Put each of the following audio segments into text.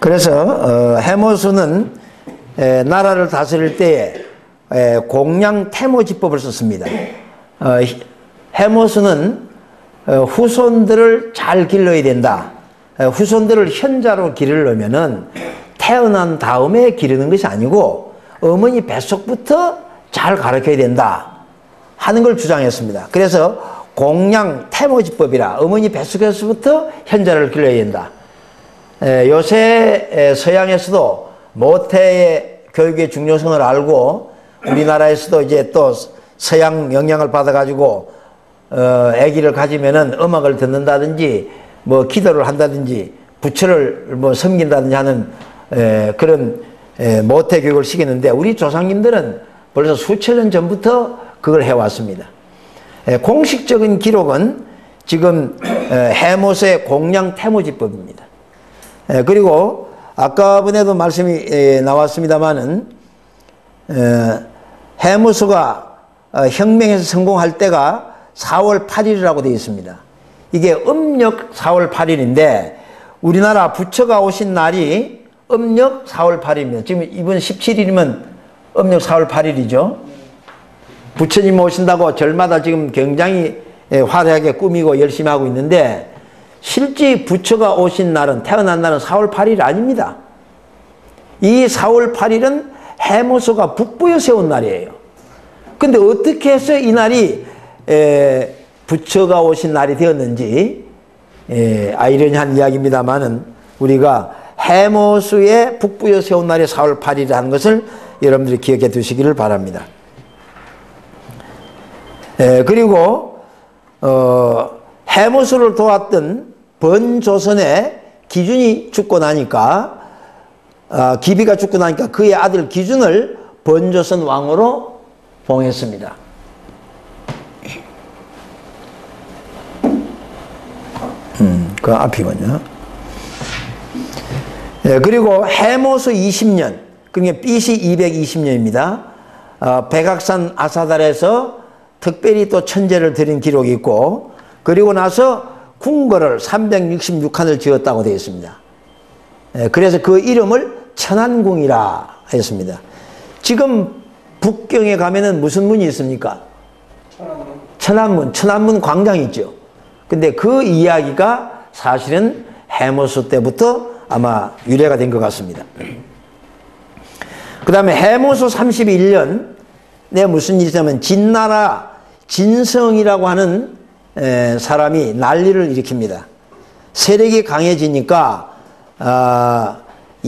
그래서 해모수는 나라를 다스릴 때에 공양 태모지법을 썼습니다. 해모수는 후손들을 잘 길러야 된다. 후손들을 현자로 기르려면은 태어난 다음에 기르는 것이 아니고 어머니 뱃속부터 잘 가르쳐야 된다 하는 걸 주장했습니다. 그래서 공양 태모지법이라 어머니 뱃속에서부터 현자를 길러야 된다. 요새 서양에서도 모태의 교육의 중요성을 알고 우리나라에서도 이제 또 서양 영향을 받아가지고 아기를 가지면은 음악을 듣는다든지 뭐 기도를 한다든지 부처를 뭐 섬긴다든지 하는 그런 모태 교육을 시키는데 우리 조상님들은 벌써 수천 년 전부터 그걸 해왔습니다. 공식적인 기록은 지금 해모수의 공양 태모지법입니다. 그리고 아까 전에도 말씀이 나왔습니다마는 해모수가 혁명에서 성공할 때가 4월 8일이라고 되어 있습니다. 이게 음력 4월 8일인데 우리나라 부처가 오신 날이 음력 4월 8일입니다. 지금 이번 17일이면 음력 4월 8일이죠. 부처님 오신다고 절마다 지금 굉장히 화려하게 꾸미고 열심히 하고 있는데 실제 부처가 오신 날은 태어난 날은 4월 8일 아닙니다. 이 4월 8일은 해모수가 북부에 세운 날이에요. 근데 어떻게 해서 이 날이 부처가 오신 날이 되었는지 아이러니한 이야기입니다만은 우리가 해모수의 북부에 세운 날이 4월 8일이라는 것을 여러분들이 기억해 두시기를 바랍니다. 그리고 해모수를 도왔던 번조선의 기준이 죽고 나니까 기비가 죽고 나니까 그의 아들 기준을 번조선 왕으로 봉했습니다. 그 앞이군요. 그리고 해모수 20년, 그러니까 BC 220년입니다. 백악산 아사달에서 특별히 또 천제를 드린 기록이 있고 그리고 나서 궁궐을 366칸을 지었다고 되어 있습니다. 그래서 그 이름을 천안궁이라 했습니다. 지금 북경에 가면은 무슨 문이 있습니까? 천안문. 천안문 광장이 있죠. 근데 그 이야기가 사실은 해모수 때부터 아마 유래가 된 것 같습니다. 그 다음에 해모수 31년 무슨 일이 있냐면 진나라 진성이라고 하는 사람이 난리를 일으킵니다. 세력이 강해지니까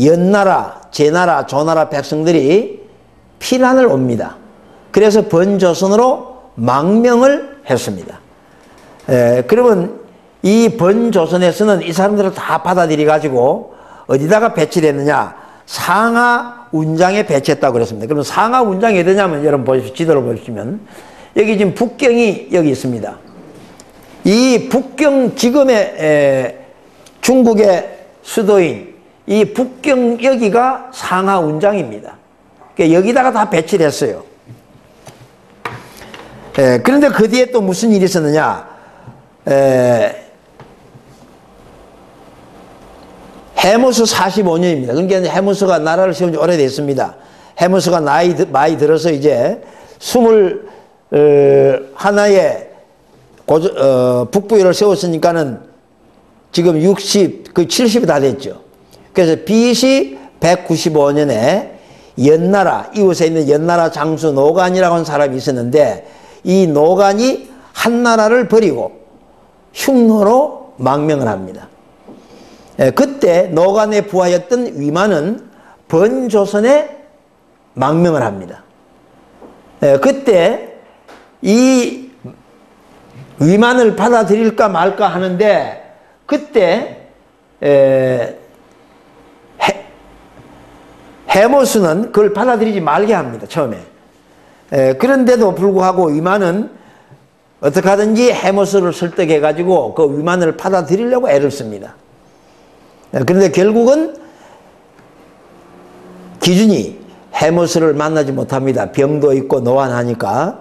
연나라, 제나라, 조나라 백성들이 피난을 옵니다. 그래서 번조선으로 망명을 했습니다. 그러면 이 번조선에서는 이 사람들을 다 받아들여 가지고 어디다가 배치됐느냐, 상하 운장에 배치했다고 그랬습니다. 그럼 상하 운장이 어디냐면 여러분 보십시오. 지도를 보시면 여기 지금 북경이 여기 있습니다. 이 북경 지금의 중국의 수도인 이 북경 여기가 상하 운장입니다. 그러니까 여기다가 다 배치를 했어요. 그런데 그 뒤에 또 무슨 일이 있었느냐, 해모수 45년입니다. 그러니까 해모수가 나라를 세운 지 오래됐습니다. 해모수가 많이 들어서 이제 21의 북부유를 세웠으니까는 지금 70이 다 됐죠. 그래서 BC 195년에 연나라, 이웃에 있는 연나라 장수 노간이라고 하는 사람이 있었는데 이 노간이 한나라를 버리고 흉노로 망명을 합니다. 그때 노간의 부하였던 위만은 번조선에 망명을 합니다. 그때 이 위만을 받아들일까 말까 하는데 그때 해모수는 그걸 받아들이지 말게 합니다. 처음에. 그런데도 불구하고 위만은 어떻게 하든지 해모수를 설득해 가지고 그 위만을 받아들이려고 애를 씁니다. 그런데 결국은 기준이 해모수를 만나지 못합니다. 병도 있고 노안하니까.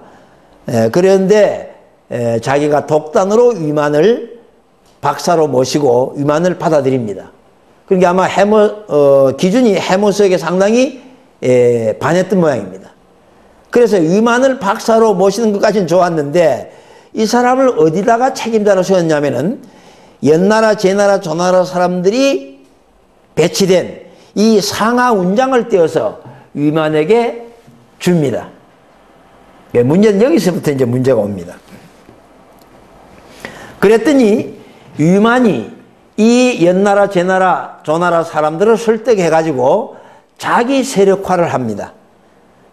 그런데 자기가 독단으로 위만을 박사로 모시고 위만을 받아들입니다. 그러니까 아마 기준이 해모스에게 상당히 반했던 모양입니다. 그래서 위만을 박사로 모시는 것까지는 좋았는데 이 사람을 어디다가 책임자로 세웠냐면은 옛나라, 제나라, 조나라 사람들이 배치된 이 상하 운장을 떼어서 위만에게 줍니다. 문제는 여기서부터 이제 문제가 옵니다. 그랬더니 위만이 이 옛나라, 제나라, 조나라 사람들을 설득해가지고 자기 세력화를 합니다.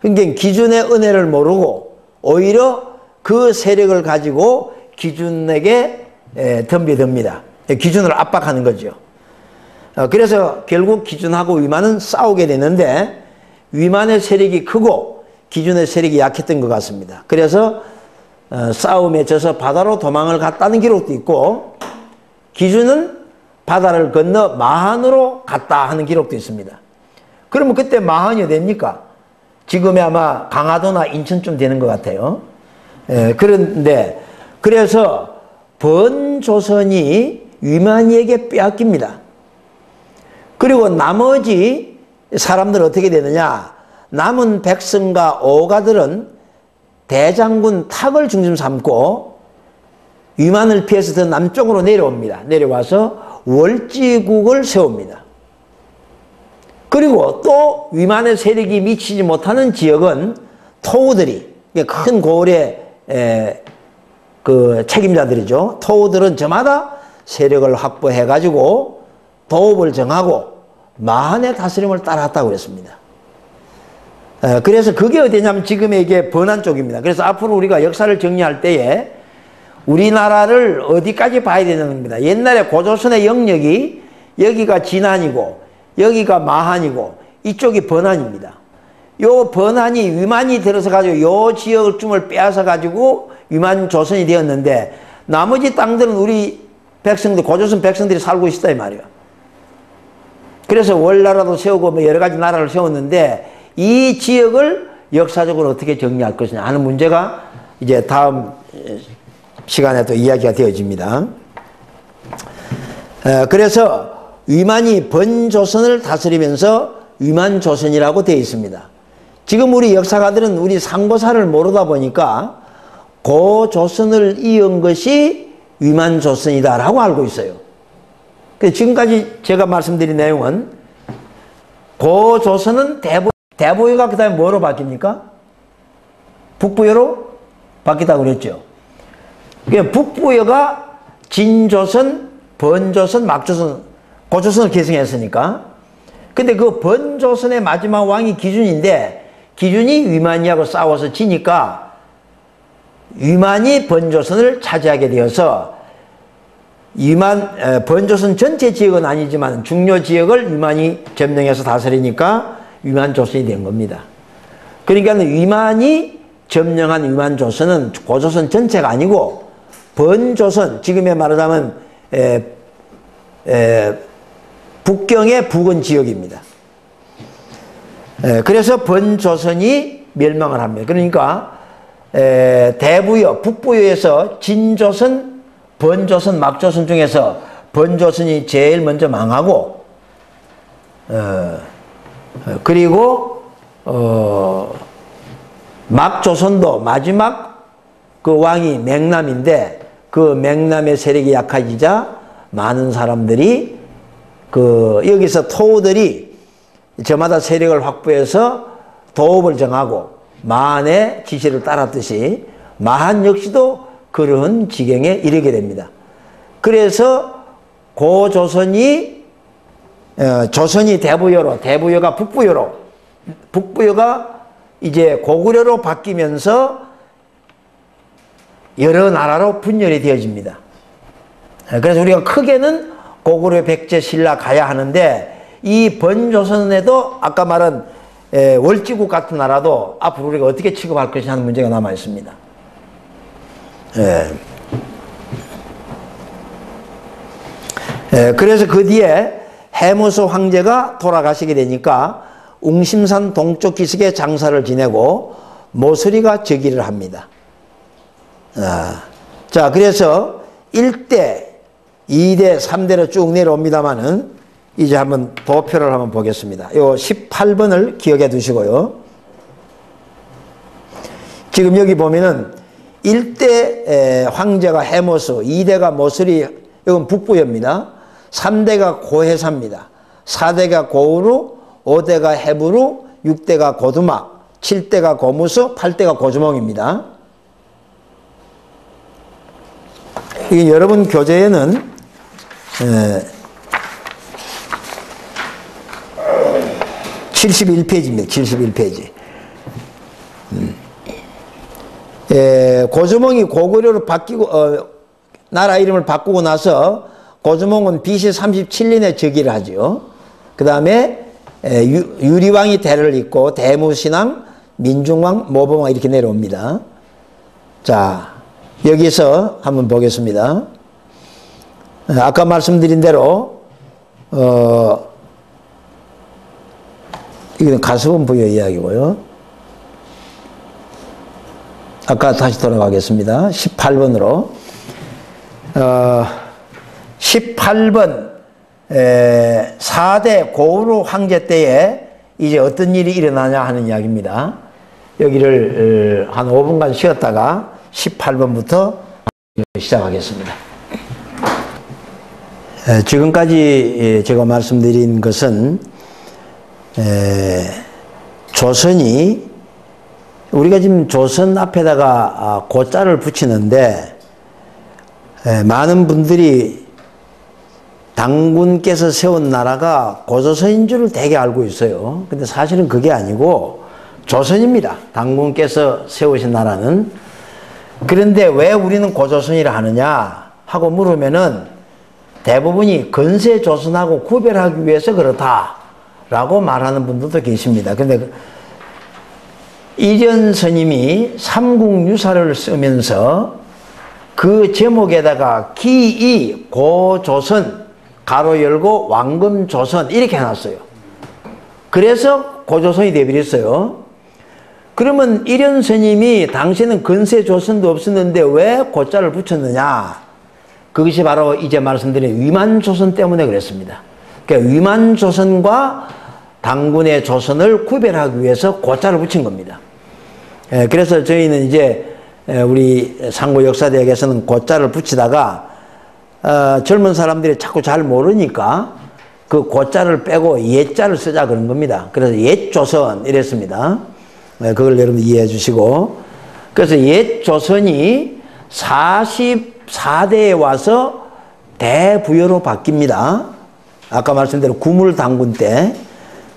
그러니까 기준의 은혜를 모르고 오히려 그 세력을 가지고 기준에게 덤비듭니다. 기준을 압박하는 거죠. 그래서 결국 기준하고 위만은 싸우게 되는데 위만의 세력이 크고 기준의 세력이 약했던 것 같습니다. 그래서 싸움에 져서 바다로 도망을 갔다는 기록도 있고 기준은 바다를 건너 마한으로 갔다 하는 기록도 있습니다. 그러면 그때 마한이 어디입니까? 지금의 아마 강화도나 인천쯤 되는 것 같아요. 그런데 그래서 번조선이 위만이에게 빼앗깁니다. 그리고 나머지 사람들은 어떻게 되느냐? 남은 백성과 오가들은 대장군 탁을 중심 삼고 위만을 피해서 더 남쪽으로 내려옵니다. 내려와서 월지국을 세웁니다. 그리고 또 위만의 세력이 미치지 못하는 지역은 토우들이, 큰 고을의 그 책임자들이죠. 토우들은 저마다 세력을 확보해 가지고 도읍을 정하고 마한의 다스림을 따라왔다고 그랬습니다. 그래서 그게 어디냐면 지금의 이게 번안 쪽입니다. 그래서 앞으로 우리가 역사를 정리할 때에 우리나라를 어디까지 봐야 되는 겁니다. 옛날에 고조선의 영역이 여기가 진안이고 여기가 마한이고 이쪽이 번안입니다. 요 번안이 위만이 들어서 가지고 요 지역을 쯤을 빼앗아 가지고 위만 조선이 되었는데 나머지 땅들은 우리 백성들, 고조선 백성들이 살고 있었다 이 말이에요. 그래서 월나라도 세우고 뭐 여러 가지 나라를 세웠는데 이 지역을 역사적으로 어떻게 정리할 것이냐 하는 문제가 이제 다음 시간에 또 이야기가 되어집니다. 그래서 위만이 번조선을 다스리면서 위만조선이라고 되어 있습니다. 지금 우리 역사가들은 우리 상고사를 모르다 보니까 고조선을 이은 것이 위만조선이다라고 알고 있어요. 지금까지 제가 말씀드린 내용은 고조선은 대보유가 그 다음에 뭐로 바뀝니까? 북부여로 바뀌다고 그랬죠. 북부여가 진조선, 번조선, 막조선, 고조선을 계승했으니까. 근데 그 번조선의 마지막 왕이 기준인데 기준이 위만이하고 싸워서 지니까 위만이 번조선을 차지하게 되어서 번조선 전체 지역은 아니지만 중요 지역을 위만이 점령해서 다스리니까 위만조선이 된 겁니다. 그러니까 위만이 점령한 위만조선은 고조선 전체가 아니고 번조선, 지금에 말하자면 북경의 부근 지역입니다. 그래서 번조선이 멸망을 합니다. 그러니까 대부여, 북부여에서 진조선, 번조선, 막조선 중에서 번조선이 제일 먼저 망하고 그리고 막조선도 마지막 그 왕이 맹남인데 그 맹남의 세력이 약해지자 많은 사람들이 여기서 토우들이 저마다 세력을 확보해서 도읍을 정하고 마한의 지시를 따랐듯이 마한 역시도 그런 지경에 이르게 됩니다. 그래서 고조선이 조선이 대부여로, 대부여가 북부여로, 북부여가 이제 고구려로 바뀌면서 여러 나라로 분열이 되어집니다. 그래서 우리가 크게는 고구려, 백제, 신라, 가야 하는데 이 번조선에도 아까 말한 월지국 같은 나라도 앞으로 우리가 어떻게 취급할 것이냐 하는 문제가 남아 있습니다. 그래서 그 뒤에 해무스 황제가 돌아가시게 되니까 웅심산 동쪽 기슭에 장사를 지내고 모서리가 즉위를 합니다. 자, 그래서 1대, 2대, 3대로 쭉 내려옵니다만은 이제 한번 도표를 한번 보겠습니다. 요 18번을 기억해 두시고요. 지금 여기 보면은 1대 황제가 해모수, 2대가 모슬이, 이건 북부여입니다. 3대가 고해사입니다. 4대가 고우루, 5대가 해부루, 6대가 고두막, 7대가 고무수, 8대가 고주몽입니다. 이게 여러분 교재에는 71페이지입니다. 71페이지. 고주몽이 고구려로 바뀌고 나라 이름을 바꾸고 나서 고주몽은 BC 37년에 즉위를 하죠. 그 다음에 유리왕이 대를 잇고 대무신왕, 민중왕, 모범왕 이렇게 내려옵니다. 자, 여기서 한번 보겠습니다. 아까 말씀드린 대로 이건 가서본 부여 이야기고요. 아까 다시 돌아가겠습니다. 18번으로 18번 4대 고우루 황제 때에 이제 어떤 일이 일어나냐 하는 이야기입니다. 여기를 한 5분간 쉬었다가 18번부터 시작하겠습니다. 지금까지 제가 말씀드린 것은 조선이, 우리가 지금 조선 앞에다가 고자를 붙이는데 많은 분들이 당군께서 세운 나라가 고조선인 줄을 되게 알고 있어요. 근데 사실은 그게 아니고 조선입니다. 당군께서 세우신 나라는. 그런데 왜 우리는 고조선이라 하느냐 하고 물으면은 대부분이 근세 조선하고 구별하기 위해서 그렇다라고 말하는 분들도 계십니다. 근데 이련 스님이 삼국유사를 쓰면서 그 제목에다가 기이 고조선 가로 열고 왕금조선 이렇게 해놨어요. 그래서 고조선이 되어버렸어요. 그러면 이련 스님이 당시에는 근세조선도 없었는데 왜 고자를 붙였느냐? 그것이 바로 이제 말씀드린 위만조선 때문에 그랬습니다. 그러니까 위만조선과 당군의 조선을 구별하기 위해서 고자를 붙인 겁니다. 그래서 저희는 이제 우리 상고 역사대학에서는 고자를 붙이다가 젊은 사람들이 자꾸 잘 모르니까 그 고자를 빼고 옛자를 쓰자 그런 겁니다. 그래서 옛조선 이랬습니다. 그걸 여러분 이해해 주시고, 그래서 옛조선이 44대에 와서 대부여로 바뀝니다. 아까 말씀대로 구물당군 때.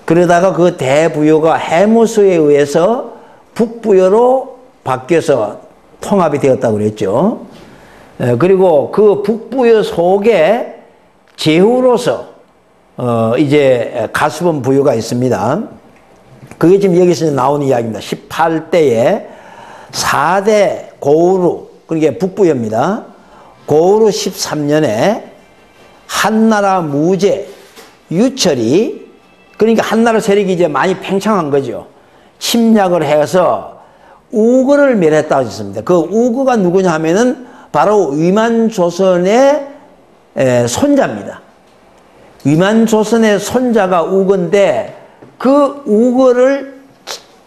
그러다가 그 대부여가 해무수에 의해서 북부여로 바뀌어서 통합이 되었다고 그랬죠. 그리고 그 북부여 속에 제후로서 이제 가수본 부여가 있습니다. 그게 지금 여기서 나오는 이야기입니다. 18대에 4대 고우루, 그게 북부여입니다. 고우루 13년에 한나라 무제 유철이, 그러니까 한나라 세력이 이제 많이 팽창한 거죠. 침략을 해서 우거를 멸했다고 했습니다. 그 우거가 누구냐 하면은 바로 위만조선의 손자입니다. 위만조선의 손자가 우거인데 그 우거를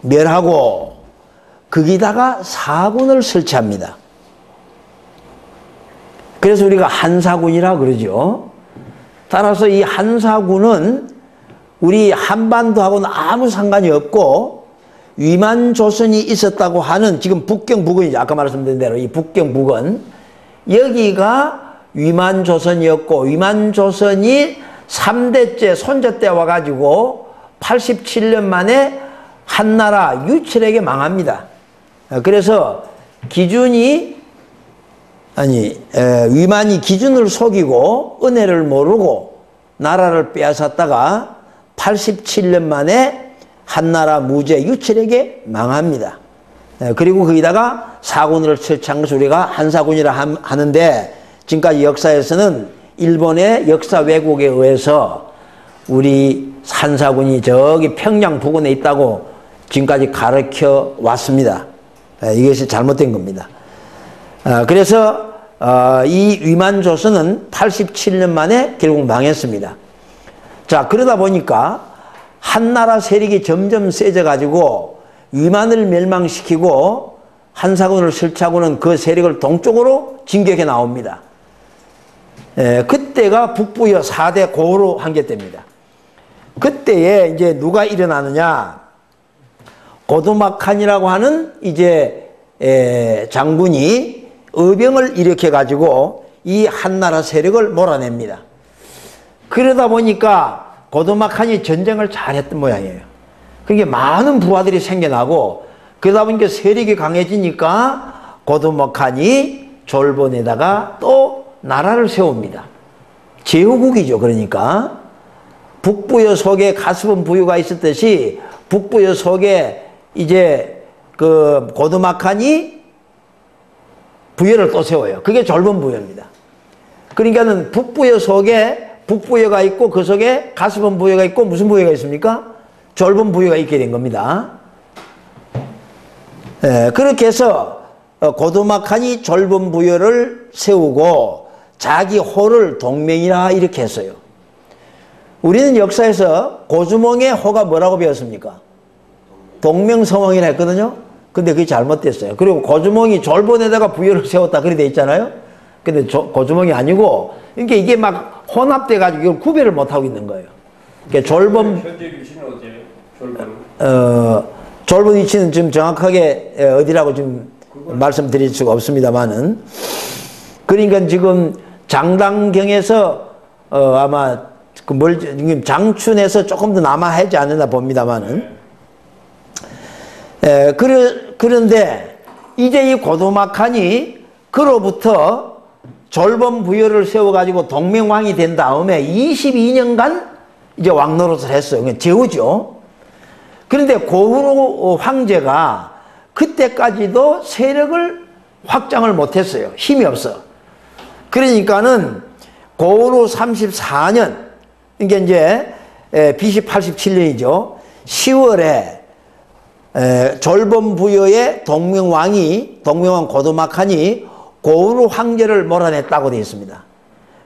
멸하고 거기다가 사군을 설치합니다. 그래서 우리가 한사군이라 그러죠. 따라서 이 한사군은 우리 한반도하고는 아무 상관이 없고 위만조선이 있었다고 하는 지금 북경북원이죠. 아까 말씀드린 대로 이 북경북원, 여기가 위만조선이었고 위만조선이 3대째 손자 때 와가지고 87년 만에 한나라 유철에게 망합니다. 그래서 기준이 위만이 기준을 속이고 은혜를 모르고 나라를 빼앗았다가 87년 만에 한나라 무제 유철에게 망합니다. 그리고 거기다가 사군을 설치한 것을 우리가 한사군이라 하는데, 지금까지 역사에서는 일본의 역사 왜곡에 의해서 우리 한사군이 저기 평양 부근에 있다고 지금까지 가르쳐 왔습니다. 이것이 잘못된 겁니다. 그래서 이 위만조선은 87년 만에 결국 망했습니다. 자, 그러다 보니까 한나라 세력이 점점 세져가지고 위만을 멸망시키고 한사군을 설치하고는 그 세력을 동쪽으로 진격해 나옵니다. 그때가 북부여 4대 고으로 황제 때입니다. 그때에 이제 누가 일어나느냐, 고두막한이라고 하는 이제 장군이 의병을 일으켜 가지고 이 한나라 세력을 몰아냅니다. 그러다 보니까 고두막한이 전쟁을 잘했던 모양이에요. 그게 많은 부하들이 생겨나고, 그러다 보니까 세력이 강해지니까 고두막한이 졸본에다가 또 나라를 세웁니다. 제후국이죠. 그러니까 북부여 속에 가스본 부유가 있었듯이 북부여 속에 이제 그 고두막한이 부여를 또 세워요. 그게 졸본 부여입니다. 그러니까는 북부여 속에 북부여가 있고 그 속에 가스본 부여가 있고 무슨 부여가 있습니까? 졸본 부여가 있게 된 겁니다. 그렇게 해서 고두막한이 졸본 부여를 세우고 자기 호를 동맹이라 이렇게 했어요. 우리는 역사에서 고주몽의 호가 뭐라고 배웠습니까? 동명서몽이라 했거든요. 근데 그게 잘못됐어요. 그리고 고주몽이 졸본에다가 부여를 세웠다 그렇게 돼 있잖아요. 근데 고주몽이 아니고, 그러니까 이게 막 혼합돼 가지고 이걸 구별을 못 하고 있는 거예요. 그러니까 졸본, 현재 위치는 어디예요? 졸본 위치는 지금 정확하게 어디라고 지금 말씀드릴 수가 없습니다만은, 그러니까 지금 장당경에서 아마 장춘에서 조금 더 남아하지 않나 봅니다만은, 그런데 이제 이 고두막한이 그로부터 졸본 부여를 세워가지고 동맹왕이 된 다음에 22년간 이제 왕노릇을 했어요. 제후죠. 그런데 고후로 황제가 그때까지도 세력을 확장을 못했어요. 힘이 없어. 그러니까는 고후로 34년, 이게 이제 BC 87년이죠. 10월에 졸본 부여의 동명왕 고두막한이 고후로 황제를 몰아냈다고 되어 있습니다.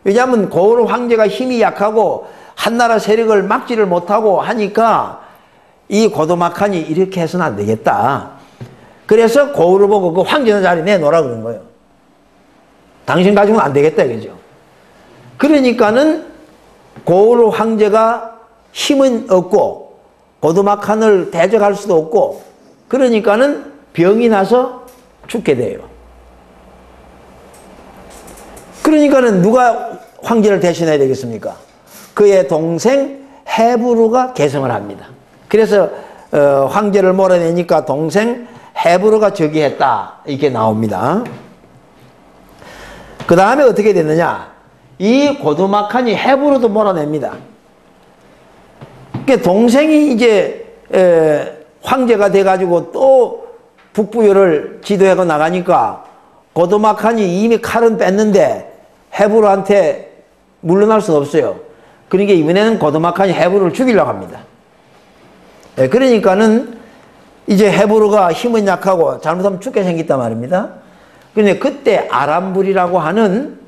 왜냐하면 고후로 황제가 힘이 약하고 한나라 세력을 막지를 못하고 하니까 이 고두막한이 이렇게 해서는 안 되겠다. 그래서 고후를 보고 그 황제의 자리 내놓으라 그런 거예요. 당신 가지고는 안 되겠다 이거죠. 그러니까는 고후로 황제가 힘은 없고 고두막한을 대적할 수도 없고, 그러니까는 병이 나서 죽게 돼요. 그러니까는 누가 황제를 대신해야 되겠습니까? 그의 동생 헤부르가 계승을 합니다. 그래서 황제를 몰아내니까 동생 헤부르가 즉위했다 이렇게 나옵니다. 그 다음에 어떻게 됐느냐, 이 고두막한이 헤부르도 몰아냅니다. 그러니까 동생이 이제 황제가 돼가지고 또 북부여를 지도하고 나가니까 고두막한이 이미 칼은 뺐는데 헤부르한테 물러날 수는 없어요. 그러니까 이번에는 고두막한이 헤부르를 죽이려고 합니다. 그러니까는 이제 헤부르가 힘은 약하고 잘못하면 죽게 생겼단 말입니다. 그런데 그때 아람불이라고 하는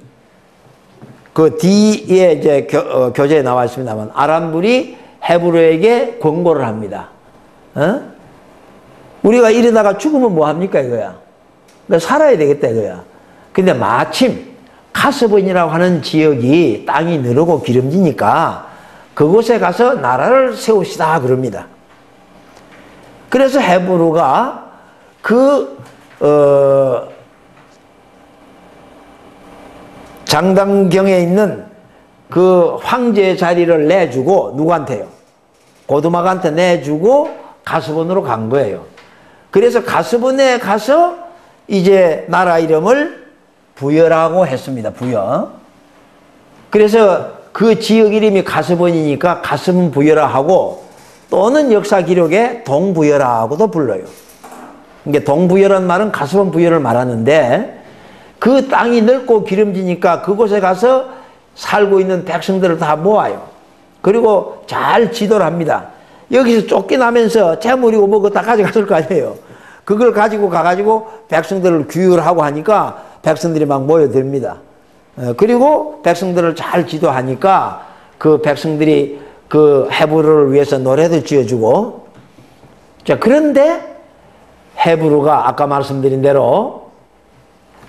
그 뒤에 이제 교재에 나와 있습니다만, 아람불이 헤부르에게 권고를 합니다. 우리가 이러다가 죽으면 뭐 합니까 이거야. 그러니까 살아야 되겠다 이거야. 근데 마침 카스본이라고 하는 지역이 땅이 느르고 기름지니까 그곳에 가서 나라를 세웁시다 그럽니다. 그래서 헤부르가 장당경에 있는 그 황제의 자리를 내주고, 누구한테요? 고두막한테 내주고 가스본으로 간 거예요. 그래서 가스본에 가서 이제 나라 이름을 부여라고 했습니다. 부여. 그래서 그 지역 이름이 가스본이니까 가스본 부여라 하고, 또는 역사 기록에 동부여라고도 불러요. 그러니까 동부여라는 말은 가스본 부여를 말하는데, 그 땅이 넓고 기름지니까 그곳에 가서 살고 있는 백성들을 다 모아요. 그리고 잘 지도를 합니다. 여기서 쫓겨나면서 재물이고 뭐 그거 다 가져갔을 거 아니에요. 그걸 가지고 가가지고 백성들을 규율을 하고 하니까 백성들이 막 모여듭니다. 그리고 백성들을 잘 지도하니까 그 백성들이 그 헤브루를 위해서 노래도 지어주고. 자, 그런데 헤브루가 아까 말씀드린 대로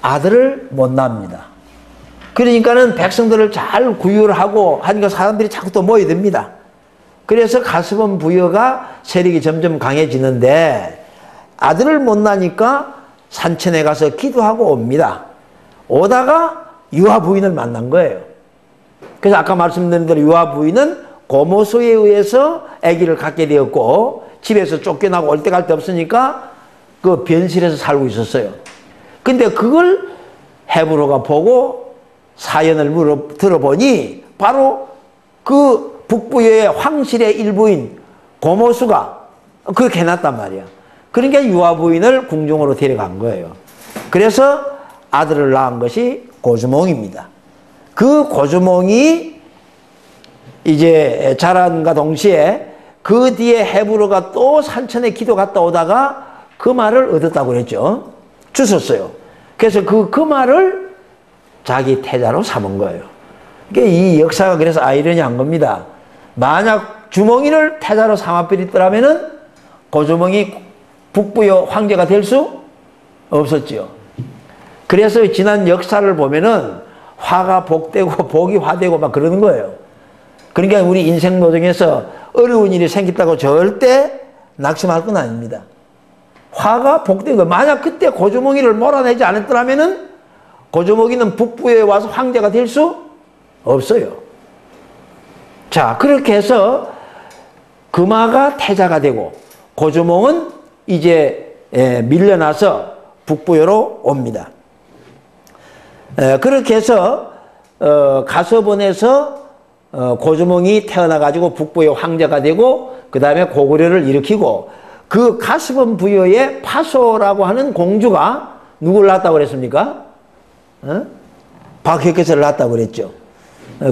아들을 못 낳습니다. 그러니까는 백성들을 잘 구휼하고 하니까 사람들이 자꾸 또 모여듭니다. 그래서 가스본 부여가 세력이 점점 강해지는데 아들을 못 낳으니까 산천에 가서 기도하고 옵니다. 오다가 유아 부인을 만난 거예요. 그래서 아까 말씀드린 대로 유아 부인은 고모소에 의해서 아기를 갖게 되었고 집에서 쫓겨나고 올 데 갈 데 없으니까 그 변실에서 살고 있었어요. 근데 그걸 헤브로가 보고 사연을 들어보니 바로 그 북부의 황실의 일부인 고모수가 그렇게 해놨단 말이야. 그러니까 유아 부인을 궁중으로 데려간 거예요. 그래서 아들을 낳은 것이 고주몽입니다. 그 고주몽이 이제 자란과 동시에 그 뒤에 헤브로가 또 산천에 기도 갔다 오다가 그 말을 얻었다고 그랬죠. 주웠어요. 그래서 그 말을 자기 태자로 삼은 거예요. 그러니까 이 역사가 그래서 아이러니한 겁니다. 만약 주몽이를 태자로 삼아버렸더라면은 고주몽이 북부의 황제가 될 수 없었지요. 그래서 지난 역사를 보면은 화가 복되고 복이 화되고 막 그러는 거예요. 그러니까 우리 인생 노정에서 어려운 일이 생겼다고 절대 낙심할 건 아닙니다. 화가 복된 거. 만약 그때 고주몽이를 몰아내지 않았더라면은 고주몽이는 북부에 와서 황제가 될 수 없어요. 자, 그렇게 해서 금화가 태자가 되고 고주몽은 이제 밀려나서 북부여로 옵니다. 그렇게 해서 가서본에서 고주몽이 태어나가지고 북부의 황제가 되고 그 다음에 고구려를 일으키고 그 가스본 부여의 파소라고 하는 공주가 누구를 낳았다고 그랬습니까? 박혁계서를 낳았다고 그랬죠.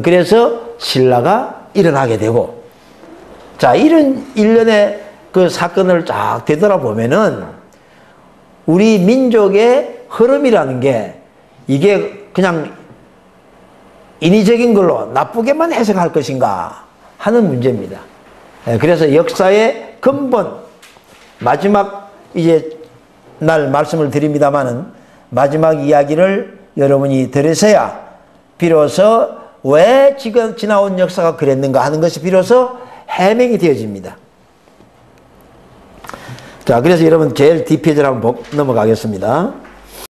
그래서 신라가 일어나게 되고, 자, 이런 일련의 그 사건을 쫙 되돌아보면은 우리 민족의 흐름이라는 게 이게 그냥 인위적인 걸로 나쁘게만 해석할 것인가 하는 문제입니다. 그래서 역사의 근본, 마지막 이제 날 말씀을 드립니다마는 마지막 이야기를 여러분이 들으셔야 비로소 왜 지금 지나온 역사가 그랬는가 하는 것이 비로소 해명이 되어집니다. 자, 그래서 여러분 제일 뒷페이지를 한번 넘어가겠습니다.